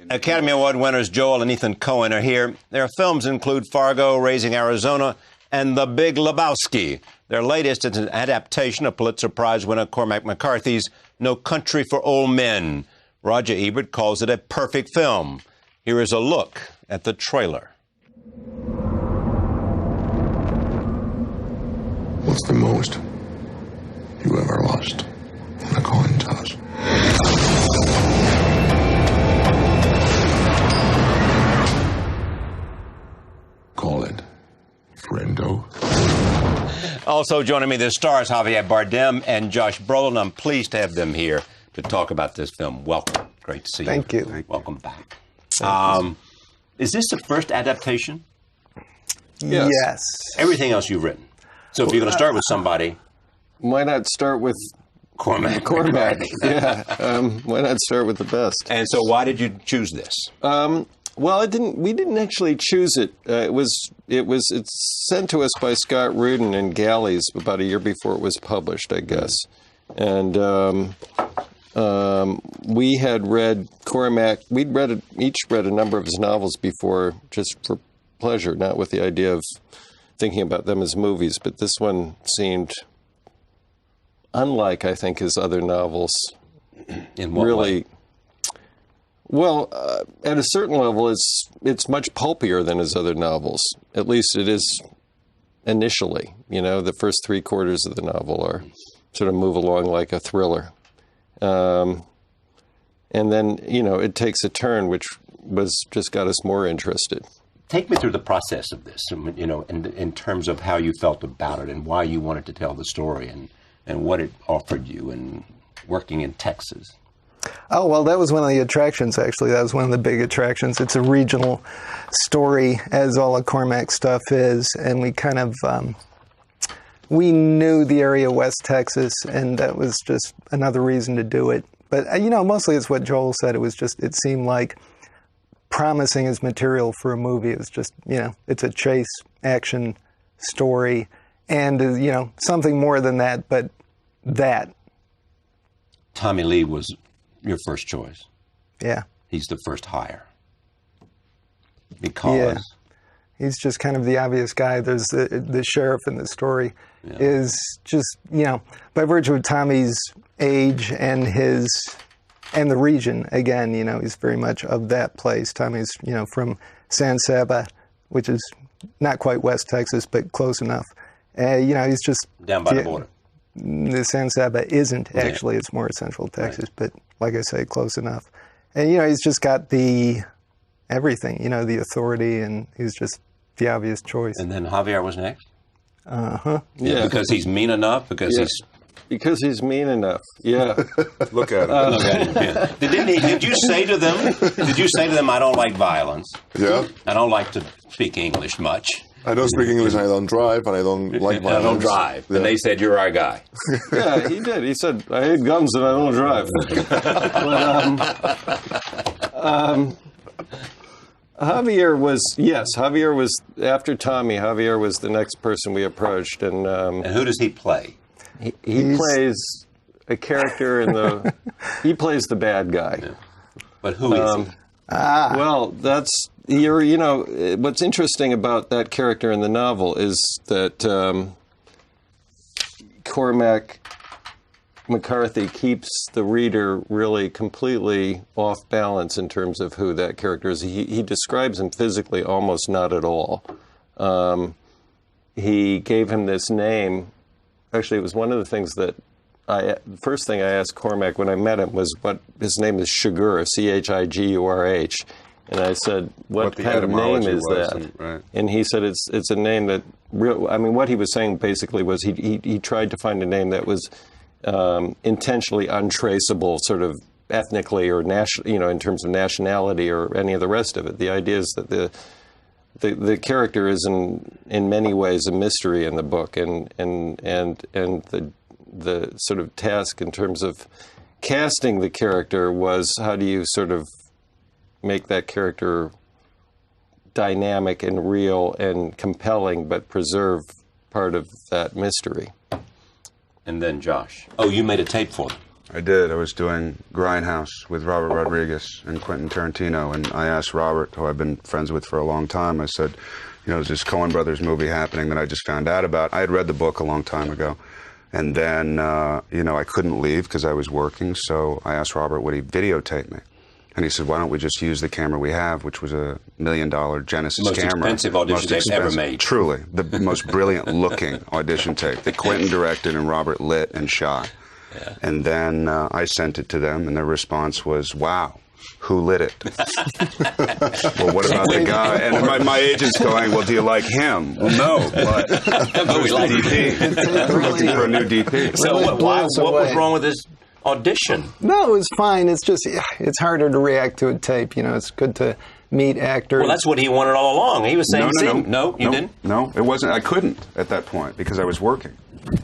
Academy Award winners Joel and Ethan Coen are here. Their films include Fargo, Raising Arizona, and The Big Lebowski. Their latest is an adaptation of Pulitzer Prize winner Cormac McCarthy's No Country for Old Men. Roger Ebert calls it a perfect film. Here is a look at the trailer. What's the most you ever lost in a coin toss? Call it friendo. Also joining me, the stars Javier Bardem and Josh Brolin. I'm pleased to have them here to talk about this film. Welcome. Great to see you. Thank you. Welcome back. Is this the first adaptation? Yes. Everything else you've written. So if you're going to start with somebody, why not start with Cormac? Yeah. Why not start with the best? And so, why did you choose this? Well, we didn't actually choose it. It's sent to us by Scott Rudin in Galleys about a year before it was published, I guess. And we had read Cormac. We'd each read a number of his novels before, just for pleasure, not with the idea of thinking about them as movies. But this one seemed unlike, I think, his other novels. In what really way? Well, at a certain level, it's much pulpier than his other novels. At least it is initially. You know, the first three quarters of the novel are sort of move along like a thriller. And then, you know, it takes a turn, which was just got us more interested. Take me through the process of this, you know, in terms of how you felt about it and why you wanted to tell the story and what it offered you and working in Texas. Oh, well, that was one of the attractions, actually. That was one of the big attractions. It's a regional story, as all of Cormac's stuff is, and we kind of, we knew the area West Texas, and that was just another reason to do it. But, you know, mostly it's what Joel said. It seemed like promising as material for a movie. It was just, you know, it's a chase action story, and, you know, something more than that, but that. Tommy Lee was your first choice. Yeah. He's the first hire. Because? Yeah. He's just kind of the obvious guy. There's the sheriff in the story is just, you know, by virtue of Tommy's age and the region, again, you know, he's very much of that place. Tommy's, you know, from San Saba, which is not quite West Texas, but close enough. You know, he's just down by the border. The San Saba isn't actually, it's more central Texas, but like I say, close enough. And, you know, he's just got the everything, you know, the authority, and he's just the obvious choice. And then Javier was next? Uh-huh. Yeah. Because he's mean enough? Because he's mean enough. Yeah. Look at him. Look at him. Yeah. Did you say to them, I don't like violence? Yeah. I don't like to speak English much. I don't speak English, and I don't drive, and I don't like violence. I don't drive. Yeah. And they said, you're our guy. Yeah, he did. He said, I hate guns and I don't drive. Javier was, after Tommy, Javier was the next person we approached. And who does he play? He plays a character he plays the bad guy. Yeah. But who is he? Well, you know, what's interesting about that character in the novel is that Cormac McCarthy keeps the reader really completely off balance in terms of who that character is. He describes him physically almost not at all. He gave him this name. Actually, it was one of the things that the first thing I asked Cormac when I met him was what his name is Chigur, C-H-I-G-U-R-H. And I said, what kind of name is that? Right. And he said it's a name that what he was saying basically was he tried to find a name that was intentionally untraceable, sort of ethnically or in terms of nationality or any of the rest of it. The idea is that the character is in many ways a mystery in the book, and the sort of task in terms of casting the character was how do you sort of make that character dynamic and real and compelling, but preserve part of that mystery. And then Josh. Oh, you made a tape for them. I did. I was doing Grindhouse with Robert Rodriguez and Quentin Tarantino, and I asked Robert, who I've been friends with for a long time, I said, there's this Coen Brothers movie happening that I just found out about. I had read the book a long time ago, and then, I couldn't leave because I was working, so I asked Robert, would he videotape me? And he said, why don't we just use the camera we have, which was a $1 million Genesis camera. Most expensive audition tape ever made. Truly. The most brilliant looking audition tape that Quentin directed and Robert lit and shot. Yeah. And then I sent it to them, and their response was, wow, who lit it? Well, what about the guy? And my agent's going, well, do you like him? Well, no, but we like DP. We're looking for a new DP. So what was wrong with this audition? No, it was fine. It's just, it's harder to react to a tape. It's good to meet actors. Well, that's what he wanted all along. He was saying, no, you didn't? No, it wasn't. I couldn't at that point because I was working.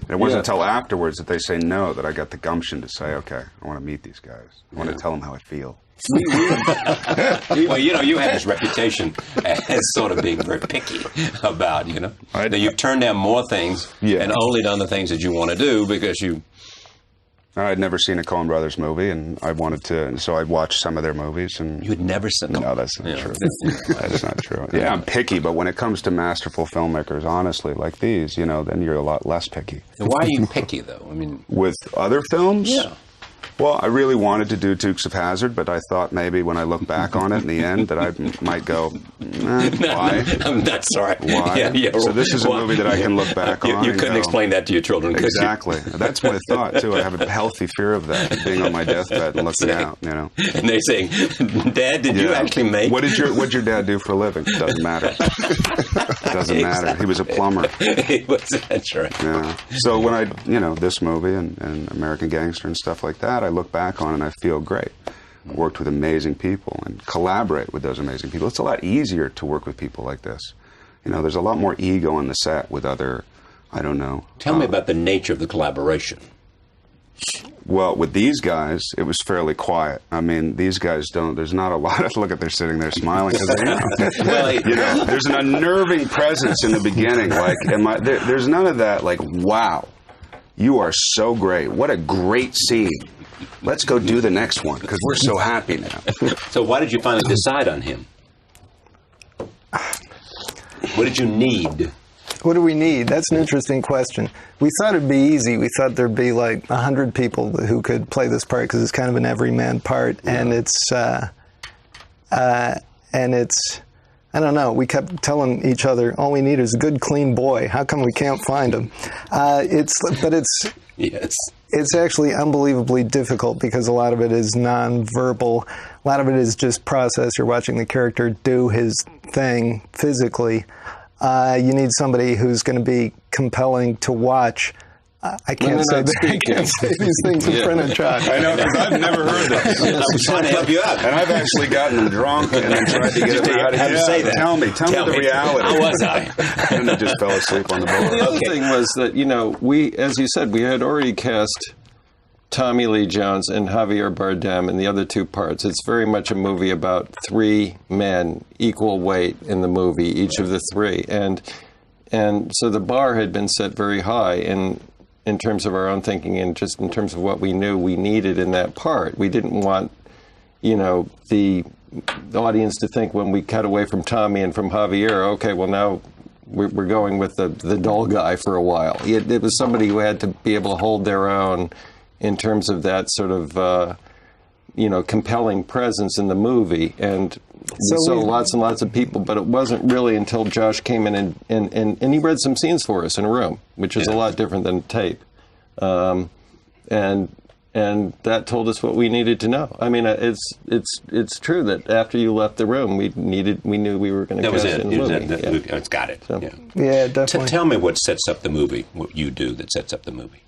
It wasn't until afterwards that they say no that I got the gumption to say, okay, I want to meet these guys. I want to tell them how I feel. Well, you have this reputation as sort of being very picky about, that you've turned down more things and only done the things that you want to do because you... I'd never seen a Coen Brothers movie, and I wanted to, and so I watched some of their movies. And you had never seen them? No, that's not true. That's not true. Yeah, I'm picky, but when it comes to masterful filmmakers, honestly, like these, then you're a lot less picky. And why are you picky, though? I mean, with other films? Yeah. Well, I really wanted to do Dukes of Hazzard, but I thought maybe when I look back on it in the end that I might go, why? That's right. Why? Yeah, so this is a movie that I can look back on. You couldn't explain that to your children, could you? Exactly. That's my thought, too. I have a healthy fear of that, being on my deathbed and looking out, And they're saying, Dad, did you actually make... What'd your dad do for a living? Doesn't matter. Doesn't matter. He was a plumber. That's right. Yeah. So when I, this movie and American Gangster and stuff like that, I look back on and I feel great. I worked with amazing people and collaborate with those amazing people. It's a lot easier to work with people like this. There's a lot more ego on the set with other, I don't know. Tell me about the nature of the collaboration. Well, with these guys, it was fairly quiet. I mean, these guys there's not a lot of, look at, they're sitting there smiling because they know. There's an unnerving presence in the beginning. There's none of that, wow, you are so great. What a great scene. Let's go do the next one because we're so happy now. So why did you finally decide on him? What did you need? What do we need? That's an interesting question. We thought it'd be easy. We thought there'd be 100 people who could play this part because it's kind of an everyman part, and it's I don't know. We kept telling each other, all we need is a good, clean boy. How come we can't find him? Yes. It's actually unbelievably difficult because a lot of it is nonverbal. A lot of it is just process. You're watching the character do his thing physically. You need somebody who's going to be compelling to watch. I can't say these things in front of Josh. I know, because I've never heard this. I was trying to help you out. And I've actually gotten them drunk and then tried to get them out of here. Say that. Tell me the reality. How was I? And then just fell asleep on the boat. The other thing was that, we, as you said, we had already cast Tommy Lee Jones and Javier Bardem in the other two parts. It's very much a movie about three men, equal weight in the movie, each of the three. And so the bar had been set very high in terms of our own thinking and just in terms of what we knew we needed in that part. We didn't want, the audience to think when we cut away from Tommy and from Javier, okay, well now we're going with the dull guy for a while. It was somebody who had to be able to hold their own in terms of that sort of, compelling presence in the movie. And we saw lots and lots of people, but it wasn't really until Josh came in and he read some scenes for us in a room, which is a lot different than tape. And that told us what we needed to know. I mean, it's true that after you left the room, we knew we were going to cast in the movie. It's got it. So. Yeah, definitely. Tell me what sets up the movie, what you do that sets up the movie.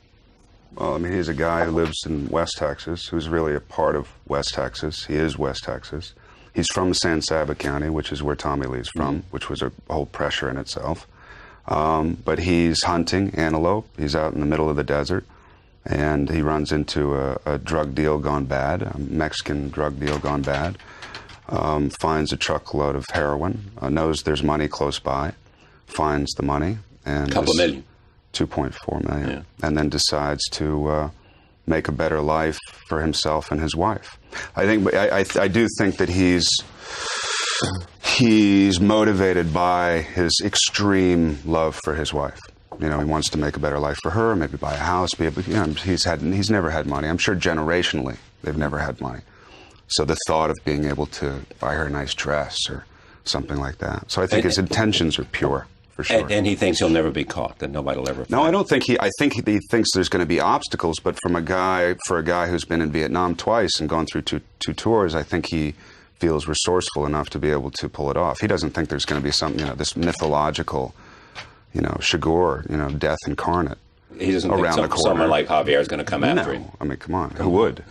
Well, I mean, he's a guy who lives in West Texas, who's really a part of West Texas. He is West Texas. He's from San Saba County, which is where Tommy Lee's from, which was a whole pressure in itself. But he's hunting antelope. He's out in the middle of the desert, and he runs into a drug deal gone bad, a Mexican drug deal gone bad, finds a truckload of heroin, knows there's money close by, finds the money. And $2 million. 2.4 million, and then decides to make a better life for himself and his wife. I do think that he's motivated by his extreme love for his wife. You know, he wants to make a better life for her, maybe buy a house. He's never had money. I'm sure generationally they've never had money. So the thought of being able to buy her a nice dress or something like that. So I think his intentions are pure, for sure. And he thinks he'll never be caught, that nobody will ever find him. No, I don't think I think he thinks there's going to be obstacles, but for a guy who's been in Vietnam twice and gone through two tours, I think he feels resourceful enough to be able to pull it off. He doesn't think there's going to be some, this mythological, Chagor, death incarnate. He doesn't think someone like Javier is going to come after him. I mean, come on, who would?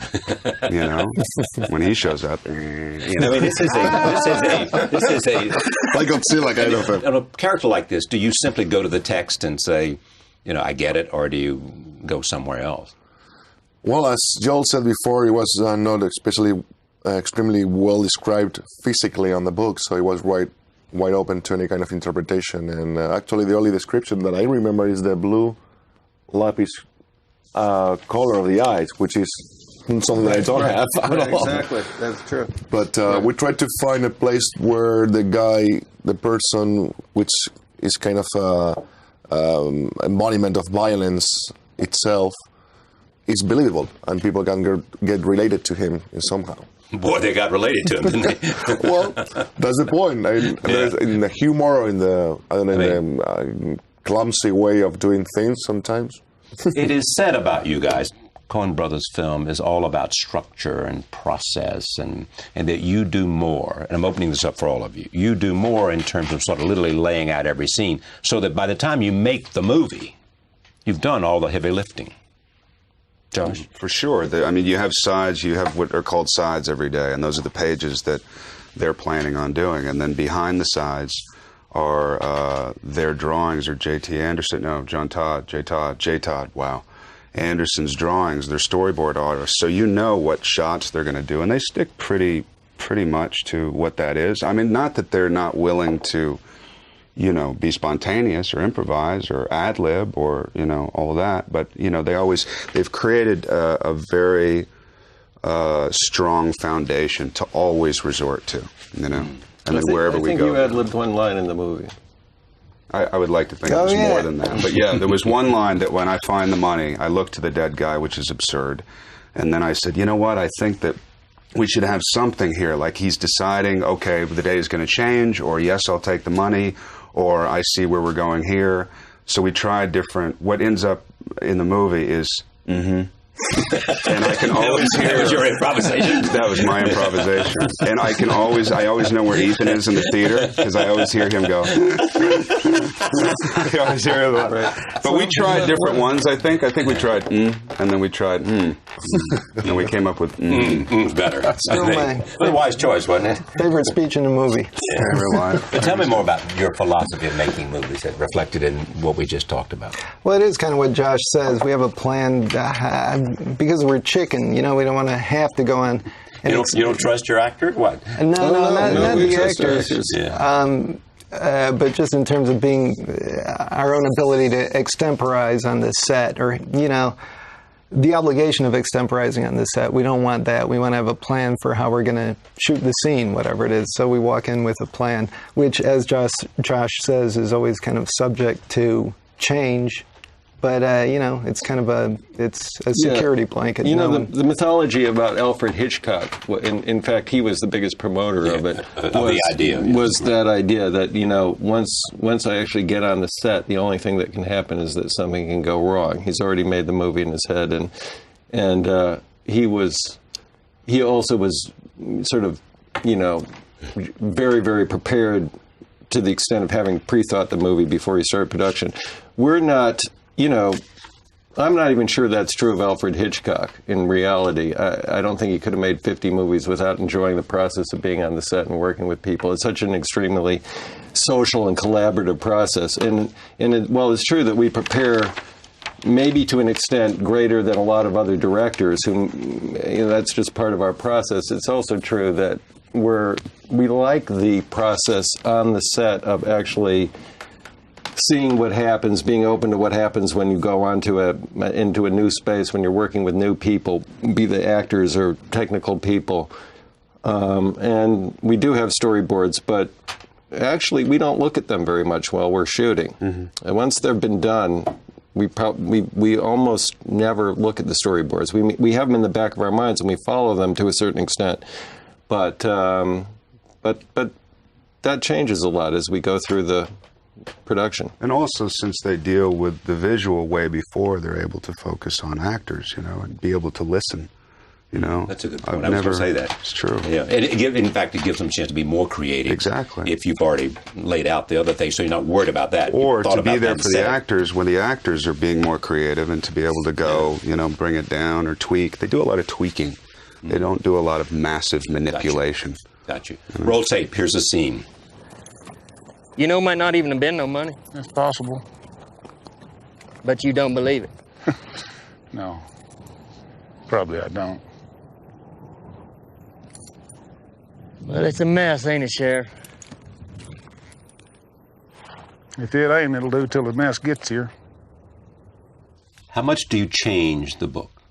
When he shows up. I mean, this is a like Godzilla kind of a character like this. Do you simply go to the text and say, I get it, or do you go somewhere else? Well, as Joel said before, it was not extremely well described physically on the book, so it was wide open to any kind of interpretation. And actually, the only description that I remember is the blue lapis color of the eyes, which is something that I don't have at all. Exactly, that's true. But we tried to find a place where the person, which is kind of embodiment of violence itself, is believable, and people can get related to him somehow. Boy, they got related to him, didn't they? Well, that's the point. In the humor or in the clumsy way of doing things sometimes. It is said about you guys, Coen Brothers film is all about structure and process, and that you do more, and I'm opening this up for all of you, you do more in terms of sort of literally laying out every scene, so that by the time you make the movie, you've done all the heavy lifting. Josh? For sure. You have sides, you have what are called sides every day, and those are the pages that they're planning on doing, and then behind the sides are their drawings, or J. Todd, wow. Anderson's drawings, their storyboard artists, so you know what shots they're going to do, and they stick pretty much to what that is. I mean, not that they're not willing to, be spontaneous or improvise or ad-lib or, all that, but, they've created a very strong foundation to always resort to, And then wherever we go. I think you ad-libbed one line in the movie. I would like to think it was more than that. But yeah, there was one line that when I find the money, I look to the dead guy, which is absurd. And then I said, you know what, I think that we should have something here. Like he's deciding, okay, the day is going to change, or yes, I'll take the money, or I see where we're going here. So we tried different, what ends up in the movie is, and I can always hear. That was your improvisation? That was my improvisation. And I always know where Ethan is in the theater, because I always hear him go. I always hear him. But we tried different ones, I think. I think we tried, and then we tried, and we came up with, better. Still my a wise choice, wasn't it? favorite speech in the movie. But tell me more about your philosophy of making movies that reflected in what we just talked about. Well, it is kind of what Josh says. We have a plan because we're chicken, we don't want to have to go on. You don't trust your actor? What? No, not the actors. Yeah. But just in terms of being our own ability to extemporize on the set, or the obligation of extemporizing on the set. We don't want that. We want to have a plan for how we're going to shoot the scene, whatever it is. So we walk in with a plan, which, as Josh says, is always kind of subject to change. But, it's kind of a security blanket. The mythology about Alfred Hitchcock, in fact, he was the biggest promoter of it. Was that idea that, once I actually get on the set, the only thing that can happen is that something can go wrong. He's already made the movie in his head. And he also was sort of, very, very prepared to the extent of having pre-thought the movie before he started production. We're not... I'm not even sure that's true of Alfred Hitchcock in reality. I don't think he could have made 50 movies without enjoying the process of being on the set and working with people. It's such an extremely social and collaborative process. While it's true that we prepare maybe to an extent greater than a lot of other directors, that's just part of our process, it's also true that we like the process on the set of actually seeing what happens, being open to what happens when you go into a new space, when you're working with new people, be they actors or technical people. And we do have storyboards, but actually we don't look at them very much while we're shooting. And once they've been done, we almost never look at the storyboards. We have them in the back of our minds and we follow them to a certain extent, but that changes a lot as we go through the production. And also, since they deal with the visual way before, they're able to focus on actors, and be able to listen. That's a good point. I was going to say that. It's true. Yeah, and in fact, it gives them a chance to be more creative. Exactly. If you've already laid out the other things, so you're not worried about that. Or to be there for the actors when the actors are being more creative, and to be able to go, bring it down or tweak. They do a lot of tweaking. They don't do a lot of massive manipulation. Got you. Roll tape. Here's a scene. Might not even have been no money. It's possible. But you don't believe it. No. Probably I don't. Well, it's a mess, ain't it, Sheriff? If it ain't, it'll do till the mess gets here. How much do you change the book,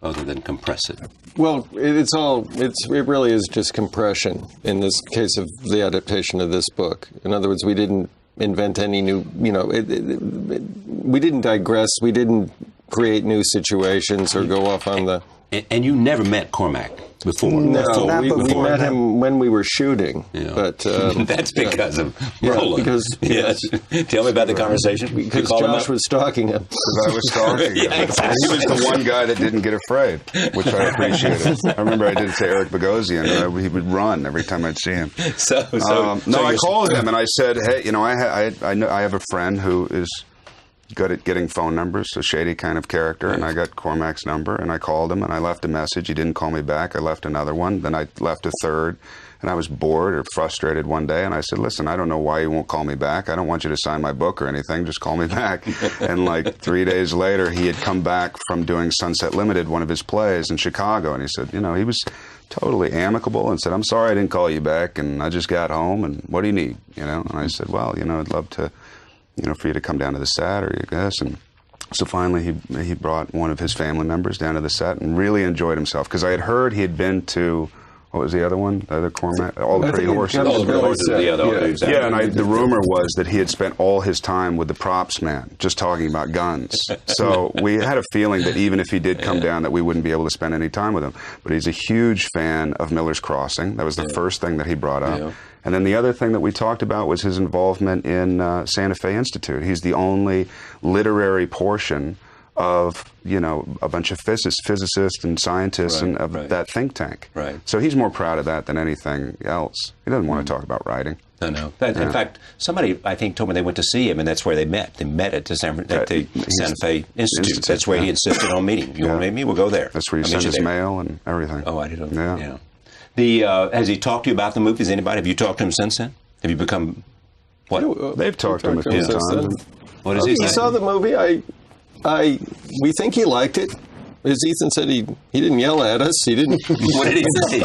other than compress it? Well, it really is just compression in this case of the adaptation of this book. In other words, we didn't invent any new, we didn't digress, we didn't create new situations or go off on the... And you never met Cormac before? No, we met him when we were shooting. Yeah. But that's because of Brolin. Yes. Tell me about the conversation. Because Josh was stalking him. Because I was stalking him. Yeah, exactly. He was the one guy that didn't get afraid, which I appreciated. I remember I did it to Eric Bogosian. He would run every time I'd see him. I called him and I said, hey, I have a friend who is good at getting phone numbers, a shady kind of character, and I got Cormac's number, and I called him, and I left a message. He didn't call me back. I left another one. Then I left a third, and I was bored or frustrated one day, and I said, listen, I don't know why you won't call me back. I don't want you to sign my book or anything. Just call me back. And like 3 days later, he had come back from doing Sunset Limited, one of his plays in Chicago, and he said, he was totally amicable and said, I'm sorry I didn't call you back, and I just got home, and what do you need? And I said, well, I'd love to, for you to come down to the set, or I guess. And so finally he brought one of his family members down to the set and really enjoyed himself, because I had heard he had been to, what was the other one? The other Cormac? All the Pretty Horses. All the Pretty Horses. Yeah, and the rumor was that he had spent all his time with the props man, just talking about guns. So we had a feeling that even if he did come down, that we wouldn't be able to spend any time with him. But he's a huge fan of Miller's Crossing. That was the first thing that he brought up. Yeah. And then the other thing that we talked about was his involvement in Santa Fe Institute. He's the only literary portion of, a bunch of physicists and scientists and of that think tank. Right. So he's more proud of that than anything else. He doesn't want to talk about writing. No. In fact, somebody, I think, told me they went to see him, and that's where they met. They met at the Santa Fe Institute. That's where he insisted on meeting. You want to meet me? We'll go there. That's where you send his mail and everything. Oh, I didn't know. Yeah. Has he talked to you about the movies? Anybody? Have you talked to him since then? Have you become what? Yeah, they've talked to him a few times. What does he say? He saw the movie. We think he liked it. As Ethan said, he didn't yell at us. He didn't. What did he say?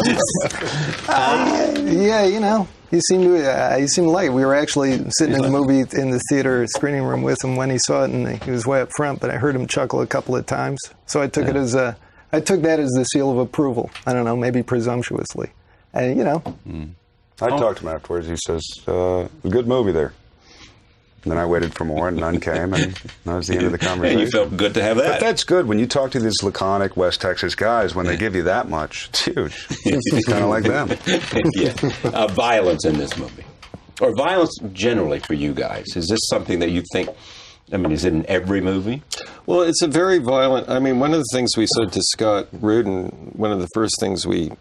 He seemed to like it. We were actually sitting in the movie in the theater screening room with him when he saw it, and he was way up front. But I heard him chuckle a couple of times, so I took it as I took that as the seal of approval. I don't know, maybe presumptuously. And, I talked to him afterwards. He says, good movie there. And then I waited for more, and none came, and that was the end of the conversation. And you felt good to have that. But that's good. When you talk to these laconic West Texas guys, when they give you that much, it's huge. It's kind of like them. Violence in this movie. Or violence generally for you guys. Is this something that you think... is it in every movie? Well, it's a very violent... one of the things we said to Scott Rudin, one of the first things we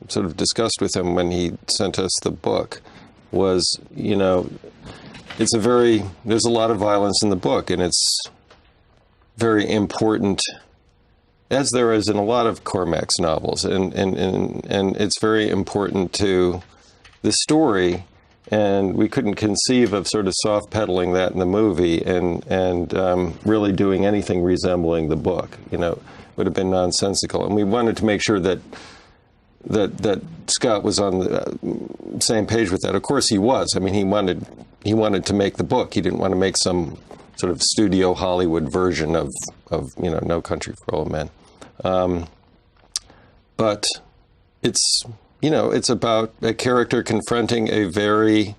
sort of discussed with him when he sent us the book was, there's a lot of violence in the book, and it's very important, as there is in a lot of Cormac's novels, and it's very important to the story. And we couldn't conceive of sort of soft pedaling that in the movie and really doing anything resembling the book. Would have been nonsensical. And we wanted to make sure that Scott was on the same page with that. Of course he was. He wanted he wanted to make the book. He didn't want to make some sort of studio Hollywood version of No Country for Old Men. But it's about a character confronting a very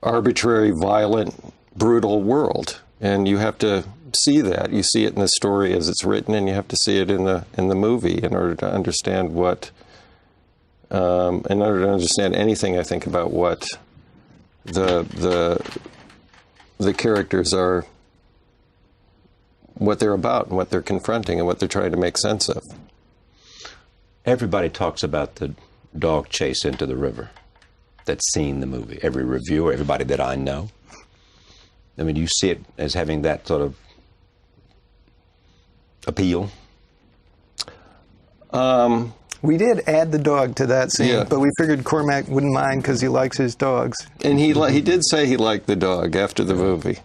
arbitrary, violent, brutal world, and you have to see that. You see it in the story as it's written, and you have to see it in the movie in order to understand anything, I think, about what the characters are, what they're about, and what they're confronting, and what they're trying to make sense of. Everybody talks about the dog chase into the river that's seen the movie. Every reviewer, everybody that I know. I mean, do you see it as having that sort of appeal? We did add the dog to that scene, but we figured Cormac wouldn't mind because he likes his dogs. And he did say he liked the dog after the movie.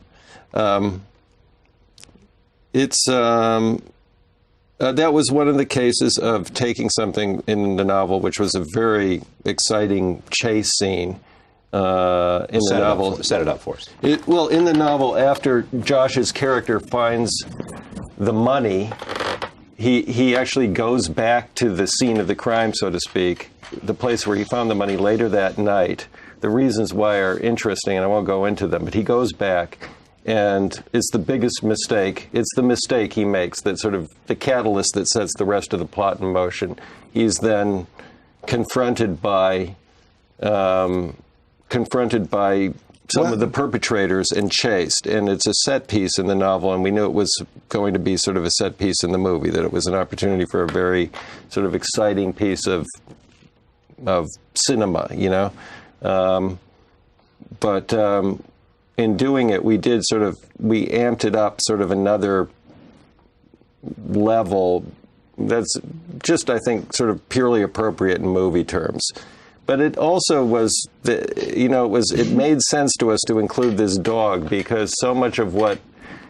That was one of the cases of taking something in the novel, which was a very exciting chase scene in the novel. Set it up for us. Well, in the novel, after Josh's character finds the money, he actually goes back to the scene of the crime, so to speak, the place where he found the money later that night. The reasons why are interesting, and I won't go into them, but he goes back, and it's the biggest mistake. It's the mistake he makes that's sort of the catalyst that sets the rest of the plot in motion. He's then confronted by some of the perpetrators and chased, and it's a set piece in the novel, and we knew it was going to be sort of a set piece in the movie, that it was an opportunity for a very sort of exciting piece of cinema, but in doing it, we amped it up sort of another level that's just, I think, sort of purely appropriate in movie terms. But it also was, it made sense to us to include this dog, because so much of what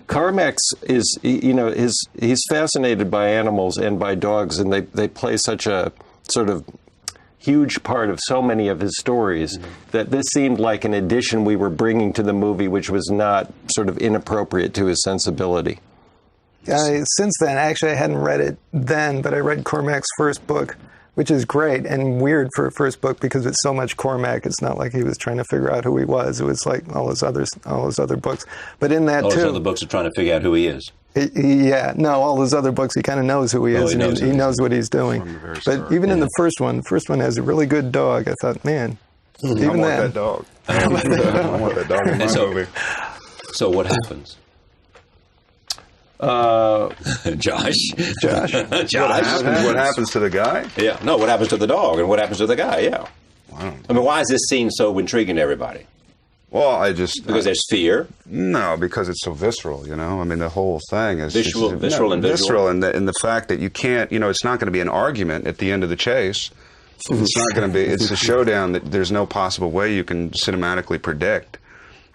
Carmack's is, he's fascinated by animals and by dogs, and they play such a sort of huge part of so many of his stories, that this seemed like an addition we were bringing to the movie, which was not sort of inappropriate to his sensibility. Since then, actually, I hadn't read it then, but I read Cormac's first book, which is great and weird for a first book because it's so much Cormac. It's not like he was trying to figure out who he was. It was like all his other books. But in that all too, his other books are trying to figure out who he is. All his other books, he kind of knows who he is, and he knows what he's doing. But even in the first one has a really good dog. I thought, man, even I want that dog. I want that dog in my movie. So what happens? Josh. What happens to the guy? Yeah. No, what happens to the dog and what happens to the guy? Yeah. I mean, why is this scene so intriguing to everybody? Well, because there's fear. No, because it's so visceral. I mean, the whole thing is visceral and visual, and the fact that you can't. It's not going to be an argument at the end of the chase. It's not going to be. It's a showdown that there's no possible way you can cinematically predict.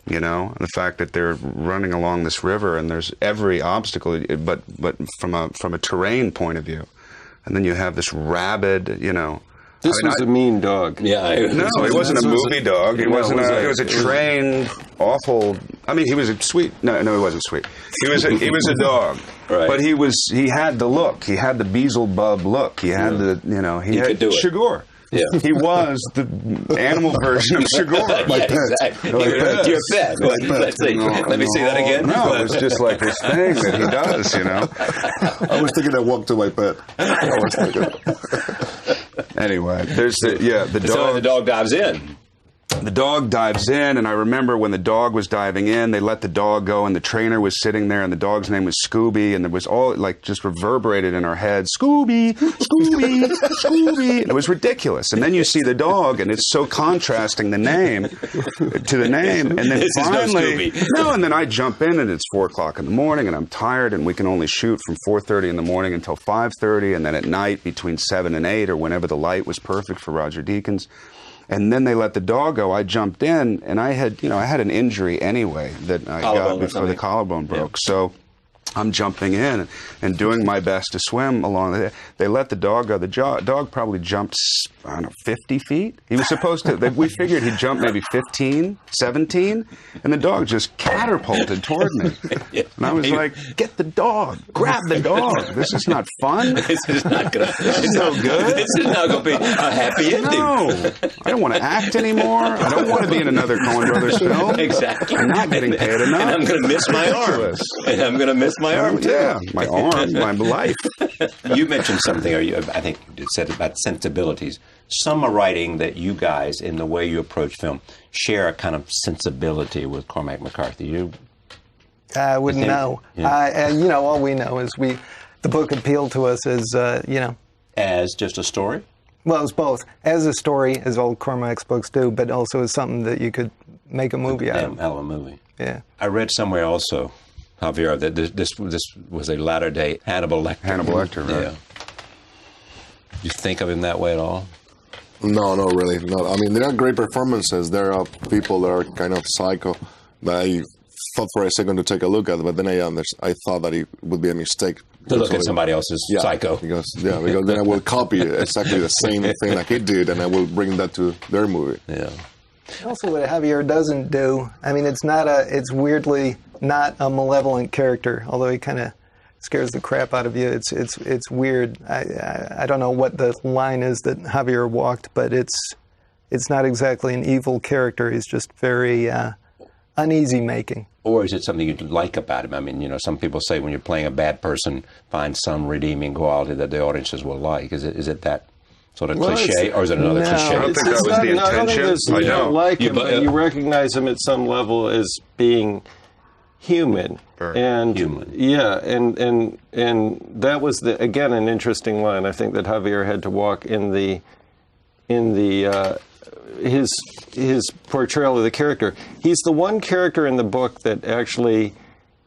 And the fact that they're running along this river and there's every obstacle, but from a terrain point of view, and then you have this rabid, This was a mean dog. Yeah. No, he wasn't a movie dog. He wasn't. He was a trained, awful. I mean, he was a sweet. No, he wasn't sweet. He was a dog. Right. But he had the look. He had the Beelzebub look. He had the. He had could do it. Chigurh. Yeah. He was the animal version of Chigurh. Exactly. Your pet. Let's see. Let me see that again. No, it was just like this thing that he does, I was thinking I walked to my pet. I was thinking. Anyway, there's the dog. So the dog dives in. The dog dives in, and I remember when the dog was diving in, they let the dog go, and the trainer was sitting there, and the dog's name was Scooby, and it was all just reverberated in our heads, Scooby, Scooby, Scooby. And it was ridiculous. And then you see the dog, and it's so contrasting the name to the name, and then finally, and then I jump in, and it's 4 o'clock in the morning, and I'm tired, and we can only shoot from 4:30 in the morning until 5:30, and then at night between 7 and 8, or whenever the light was perfect for Roger Deakins. And then they let the dog go. I jumped in, and I had an injury anyway that I got before the collarbone broke. Yeah. So I'm jumping in and doing my best to swim along. They let the dog go. The dog probably jumped, I don't know, 50 feet? He was supposed to, we figured he'd jump maybe 15, 17, and the dog just catapulted toward me. And I was like, get the dog, grab the dog. This is not fun. This is not good. This is no good. This is not going to be a happy ending. No, I don't want to act anymore. I don't want to be in another Coen Brothers film. Exactly. I'm not getting paid enough. And I'm going to miss my arm. And I'm going to miss my arm, too. Yeah, my arm, my life. You mentioned something, or I think you said about sensibilities. Some are writing that you guys, in the way you approach film, share a kind of sensibility with Cormac McCarthy. I wouldn't know. Yeah. All we know is the book appealed to us as, As just a story? Well, it's both. As a story, as all Cormac's books do, but also as something that you could make a movie out of. Hell of a movie. Yeah. I read somewhere also, Javier, that this was a latter-day Hannibal Lecter. Hannibal Lecter, right? Yeah. You think of him that way at all? No, not really. No, I mean, there are great performances. There are people that are kind of psycho. That I thought for a second to take a look at, but then I thought that it would be a mistake. To look at somebody else's psycho. Because then I will copy exactly the same thing like he did, and I will bring that to their movie. Yeah. Also, what Javier doesn't do, I mean, it's weirdly not a malevolent character, although he kind of scares the crap out of you. It's weird. I don't know what the line is that Javier walked, but it's not exactly an evil character. He's just very uneasy making. Or is it something you like about him? I mean, some people say when you're playing a bad person, find some redeeming quality that the audiences will like. Is it that sort of cliche, or is it another cliche? I don't think that was the intention. You don't like him, but you recognize him at some level as being human. And human. Yeah, and that was again an interesting line. I think that Javier had to walk in his portrayal of the character. He's the one character in the book that actually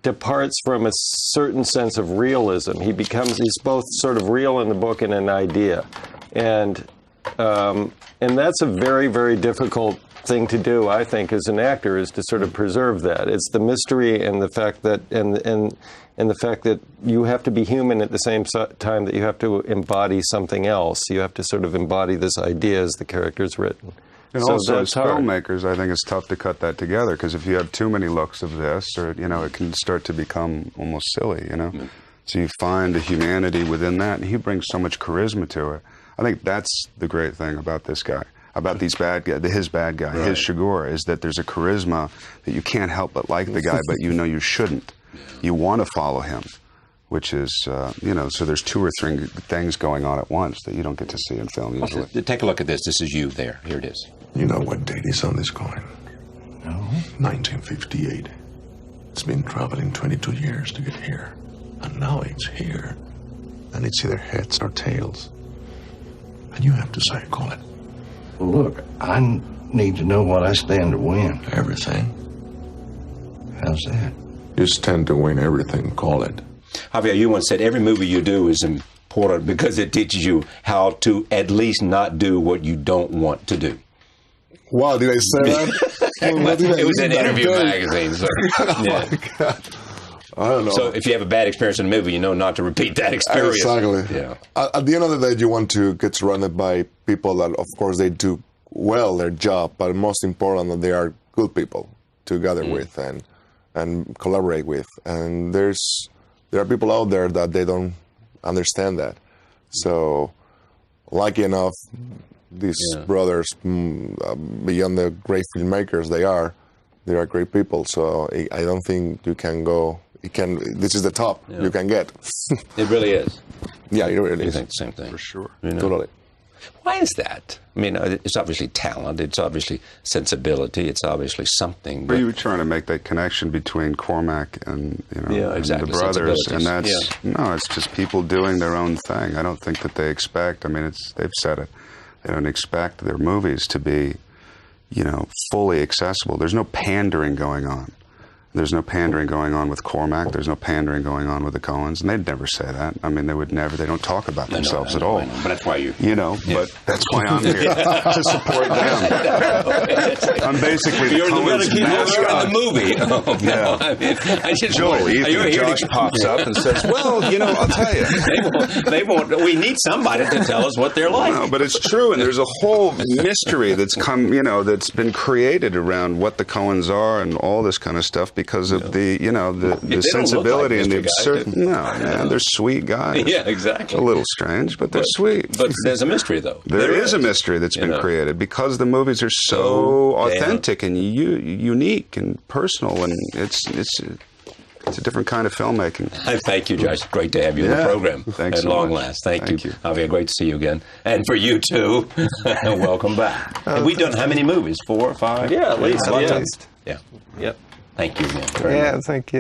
departs from a certain sense of realism. He's both sort of real in the book and an idea. And that's a very, very difficult thing to do, I think, as an actor, is to sort of preserve that. It's the mystery and the fact that and the fact that you have to be human at the same time that you have to embody something else. You have to sort of embody this idea as the character's written. And so also, as hard. filmmakers, I think it's tough to cut that together, because if you have too many looks of this, or it can start to become almost silly. So you find the humanity within that, and he brings so much charisma to it. I think that's the great thing about this guy, about his bad guy, his Chigurh, is that there's a charisma that you can't help but like the guy, but you shouldn't. You want to follow him, which is, so there's two or three things going on at once that you don't get to see in film usually. Take a look at this. This is you there. Here it is. You know what date is on this coin? No. 1958. It's been traveling 22 years to get here. And now it's here. And it's either heads or tails. And you have to say, call it. Well, look, I need to know what I stand to win. Everything. How's that? You stand to win everything, call it. Javier, you once said every movie you do is important because it teaches you how to at least not do what you don't want to do. Wow, did I say that? It was an interview magazine. So, yeah. Oh, my God. I don't know. So if you have a bad experience in a movie, you know not to repeat that experience. Exactly. Yeah. At the end of the day, you want to get surrounded by people that, of course, they do well their job, but most important, that they are good people to gather with and collaborate with. And there are people out there that they don't understand that. So, lucky enough, these brothers, beyond the great filmmakers they are great people. So I don't think you can go. This is the top you can get. It really is. Yeah, it really I is. think the same thing. For sure. Totally. Why is that? I mean, it's obviously talent. It's obviously sensibility. It's obviously something. But you were trying to make that connection between Cormac and exactly. and the brothers, and that's Yeah. it's just people doing their own thing. I don't think that they expect. I mean, they've said it. They don't expect their movies to be, fully accessible. There's no pandering going on. There's no pandering going on with Cormac. There's no pandering going on with the Coens, and they'd never say that. I mean, they would never. They don't talk about themselves at all. I know, but that's why you. You know, but that's why I'm here to support them. I'm basically You're the Coens mascot. in the movie. Oh, Yeah. I mean, I just Joel, wonder, Ethan, you're here Josh pops up and says, "Well, you know, I'll tell you." They won't. We need somebody to tell us what they're like. No, but it's true, and there's a whole mystery that's come, you know, that's been created around what the Coens are and all this kind of stuff because of the, you know, the sensibility and the absurd. No, man, they're sweet guys. Yeah, exactly. A little strange, but they're sweet. But there's a mystery, though. There is a mystery that's been created because the movies are so authentic and unique and personal, and it's a different kind of filmmaking. I thank you, Josh. Great to have you in the program. Thanks at so long much. last. Thank you. you. Javier, great to see you again. And for you, too. Welcome back. Have we done how many movies? 4 or 5? Yeah, at least. Yeah. Yeah. Least. Yeah. Yep. Thank you again. Very much. Yeah, thank you.